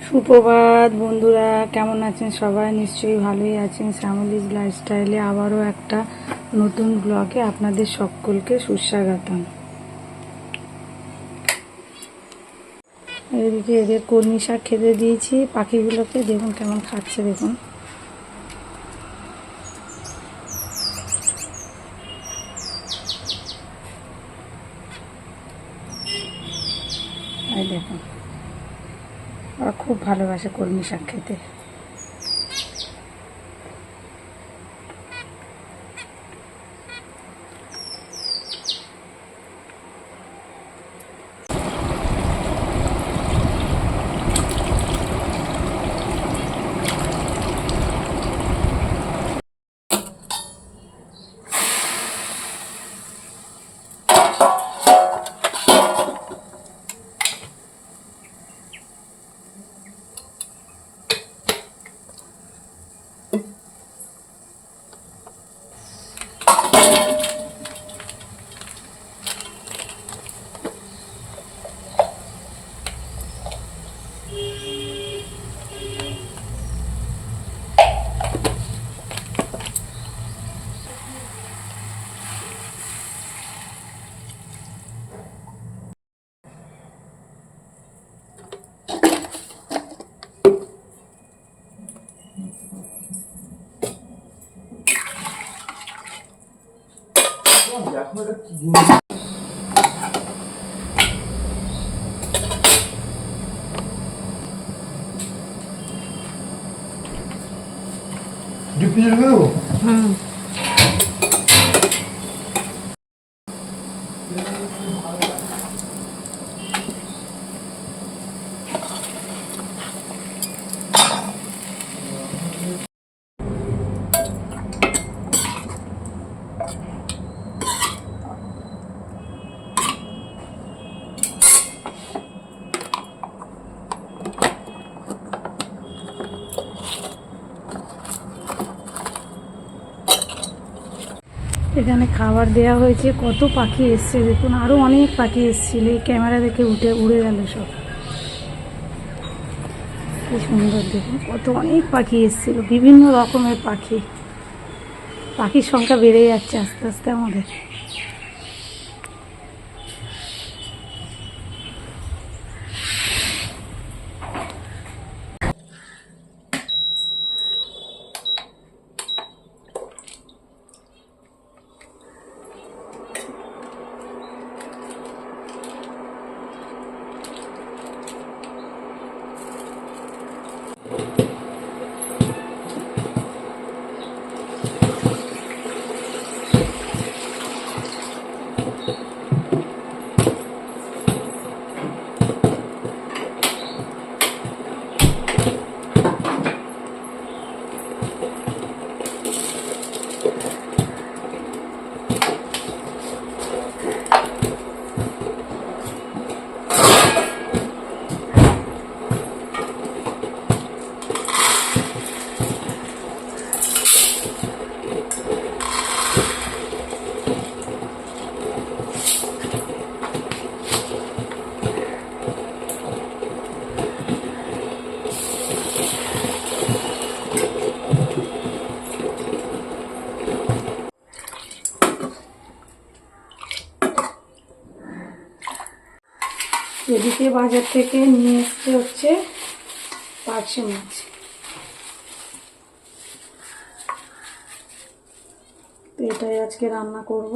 সুপ্রভাত বন্ধুরা, কেমন আছেন সবাই? নিশ্চয়ই ভালোই আছেন। শ্যামলীজ লাইফস্টাইলে আবারও একটা নতুন ব্লগে আপনাদের সকলকে সুস্বাগতম। এদিকে এদের কলমি শাক খেতে দিয়েছি পাখিগুলোকে, দেখুন কেমন খাচ্ছে। দেখুন এই দেখুন, ওরা খুব ভালোবাসে কলমি শাক খেতে। এখানে খাবার দেয়া হয়েছে, কত পাখি এসছে দেখুন, আরও অনেক পাখি এসেছিল। এই ক্যামেরা দেখে উড়ে গেল সব। কি সুন্দর দেখুন, কত অনেক পাখি এসেছিল, বিভিন্ন রকমের পাখি। পাখির সংখ্যা বেড়ে যাচ্ছে আস্তে আস্তে আমাদের। এদিকে বাজার থেকে নিয়ে এসছে হচ্ছে পার্শে মাছ। তো এটাই আজকে রান্না করব।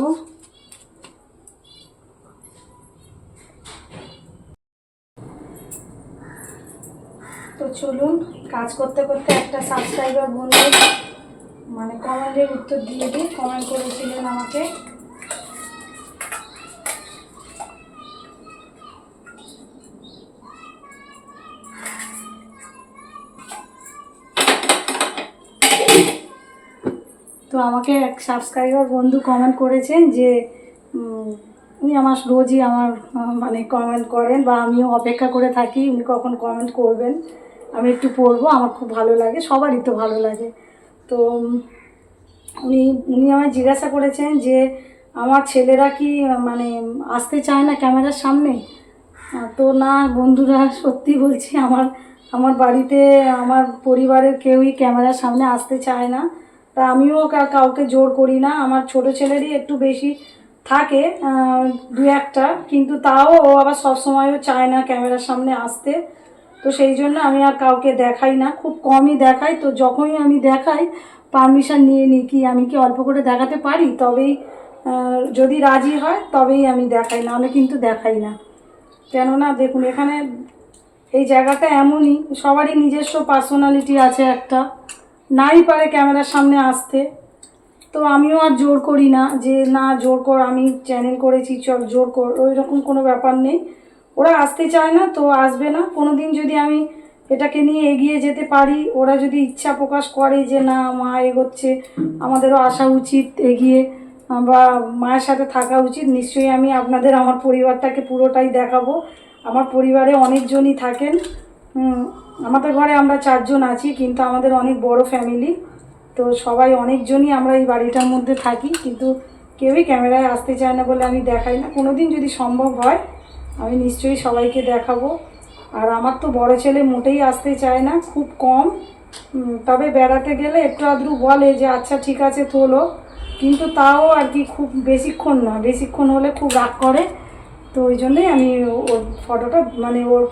তো চলুন, কাজ করতে করতে একটা সাবস্ক্রাইবার বন্ধু কমেন্টের উত্তর দিয়ে দিই। কমেন্ট করেছিলেন আমাকে, তো আমাকে এক সাবস্ক্রাইবার বন্ধু কমেন্ট করেছেন যে উনি রোজই আমার কমেন্ট করেন, বা আমিও অপেক্ষা করে থাকি উনি কখন কমেন্ট করবেন, আমি একটু পড়বো। আমার খুব ভালো লাগে, সবারই তো ভালো লাগে। তো উনি উনি আমায় জিজ্ঞাসা করেছেন যে আমার ছেলেরা কি আসতে চায় না ক্যামেরার সামনে। তো না বন্ধুরা, সত্যি বলছি, আমার আমার বাড়িতে আমার পরিবারের কেউই ক্যামেরার সামনে আসতে চায় না, তা আমিও কাউকে জোর করি না। আমার ছোট ছেলেরই একটু বেশি থাকে, দু একটা, কিন্তু তাও ও আবার সবসময়ও চায় না ক্যামেরার সামনে আসতে। তো সেই জন্য আমি আর কাউকে দেখাই না, খুব কমই দেখাই। তো যখনই আমি দেখাই পারমিশন নিয়ে নিই, কি আমি কি অল্প করে দেখাতে পারি, তবেই যদি রাজি হয় তবেই আমি দেখাই, নাহলে কিন্তু দেখাই না। কেননা দেখুন, এখানে এই জায়গাটা এমনই, সবারই নিজস্ব পার্সোনালিটি আছে একটা, নাই পারে ক্যামেরার সামনে আসতে। তো আমিও আর জোর করি না যে না জোর কর, আমি চ্যানেল করেছি চল জোর কর, ওই রকম কোনো ব্যাপার নেই। ওরা আসতে চায় না তো আসবে না। কোনো দিন যদি আমি এটাকে নিয়ে এগিয়ে যেতে পারি, ওরা যদি ইচ্ছা প্রকাশ করে যে না মা এগোচ্ছে, আমাদেরও আসা উচিত এগিয়ে, বা মায়ের সাথে থাকা উচিত, নিশ্চয়ই আমি আপনাদের আমার পরিবারটাকে পুরোটাই দেখাবো। আমার পরিবারে অনেকজনই থাকেন, আমাদের ঘরে আমরা 4 জন আছি, কিন্তু আমাদের অনেক বড় ফ্যামিলি। তো সবাই অনেকজনই আমরা এই বাড়িটার মধ্যে থাকি, কিন্তু কেউই ক্যামেরায় আসতে চায় না বলে আমি দেখাই না। কোনো দিন যদি সম্ভব হয় আমি নিশ্চয়ই সবাইকে দেখাবো। আর আমার তো বড় ছেলে মোটেই আসতে চায় না, খুব কম। তবে বেড়াতে গেলে একটু আধটু বলে যে আচ্ছা ঠিক আছে তোলো, কিন্তু তাও আর কি খুব বেশিক্ষণ না, বেশিক্ষণ হলে খুব রাগ করে। তো ওই জন্যই আমি ওর ফটোটা মানে ওর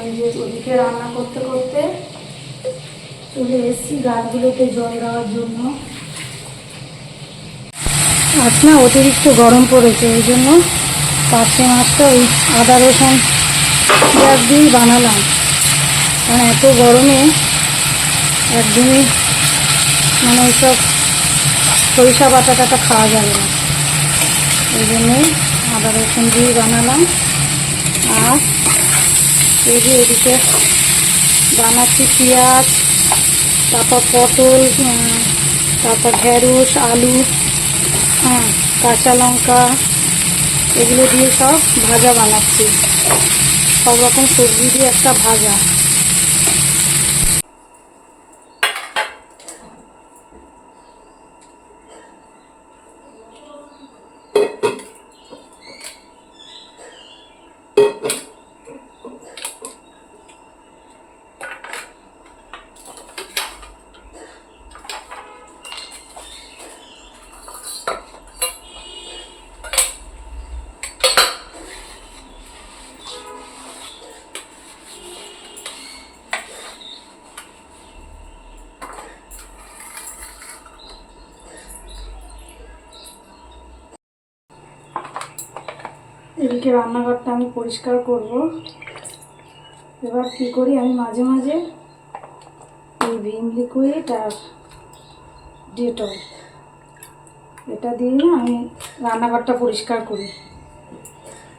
ওই যে ওদিকে রান্না করতে করতে চলে এসেছি গাছগুলোতে জল দেওয়ার জন্য। আজ না অতিরিক্ত গরম পড়েছে, ওই জন্য পার্শে মাছটা ওই আদা রসুন পেঁয়াজ দিয়েই বানালাম। কারণ এত গরমে একদমই মানে ওইসব সরিষা বাটা টাটা খাওয়া যাবে না, ওই জন্যই আদা রসুন দিয়েই বানালাম। আর এই যে এদিকে বানাচ্ছি পেঁয়াজ, তারপর পটল, তারপর ঢেঁড়স, আলু, কাঁচা লঙ্কা, এগুলো দিয়ে সব ভাজা বানাচ্ছি, সব রকম সবজি দিয়ে একটা ভাজা। এদিকে রান্নাঘরটা আমি পরিষ্কার করব। এবার কী করি, আমি মাঝে মাঝে এই ভিম লিকুইড আর ডেটল এটা দিয়ে না আমি রান্নাঘরটা পরিষ্কার করি।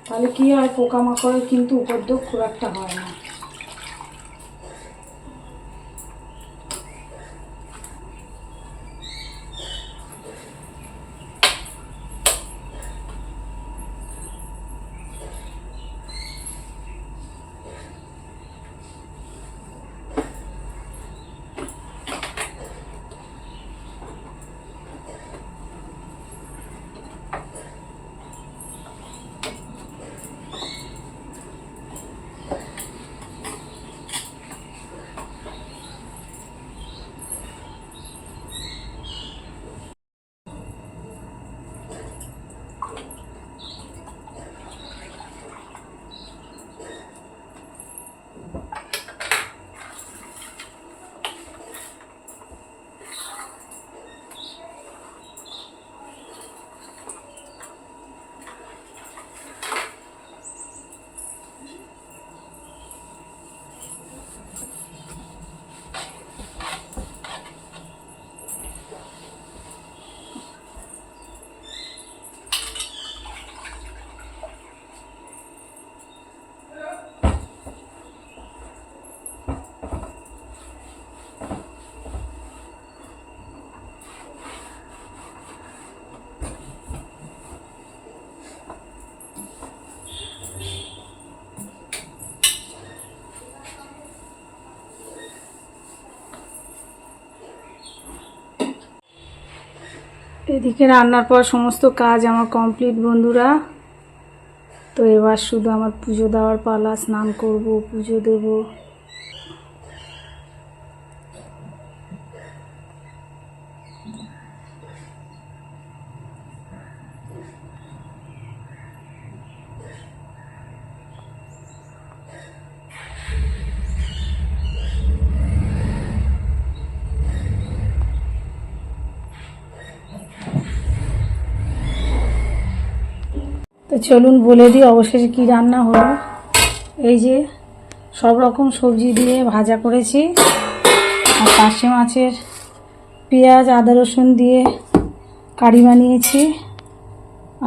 তাহলে কী হয়, পোকামাকড়ের কিন্তু উপদ্রব খুব একটা হয় না। এদিকে রান্নার পর সমস্ত কাজ আমার কমপ্লিট বন্ধুরা। তো এবার শুধু আমার পুজো দেওয়ার পালা, স্নান করব, পুজো দেব। তো চলুন বলে দিই অবশেষে কি রান্না হলো। এই যে সব রকম সবজি দিয়ে ভাজা করেছি, আর পার্শে মাছের পেঁয়াজ আদা রসুন দিয়ে কারি বানিয়েছি,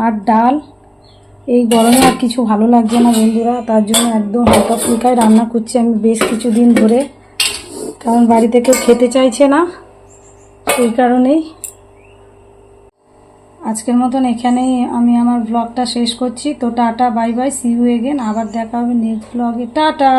আর ডাল। এই গরমে আর কিছু ভালো লাগছে না বন্ধুরা, তার জন্য একদম হালকা ফুলকায় রান্না করছি আমি বেশ কিছুদিন ধরে, কারণ বাড়িতে কেউ খেতে চাইছে না, সেই কারণেই। আজকের মতন এখানেই আমি আমার ব্লগটা শেষ করছি। তো tata, bye bye, see you again. আবার দেখা হবে নেক্সট ব্লগে। টাটা।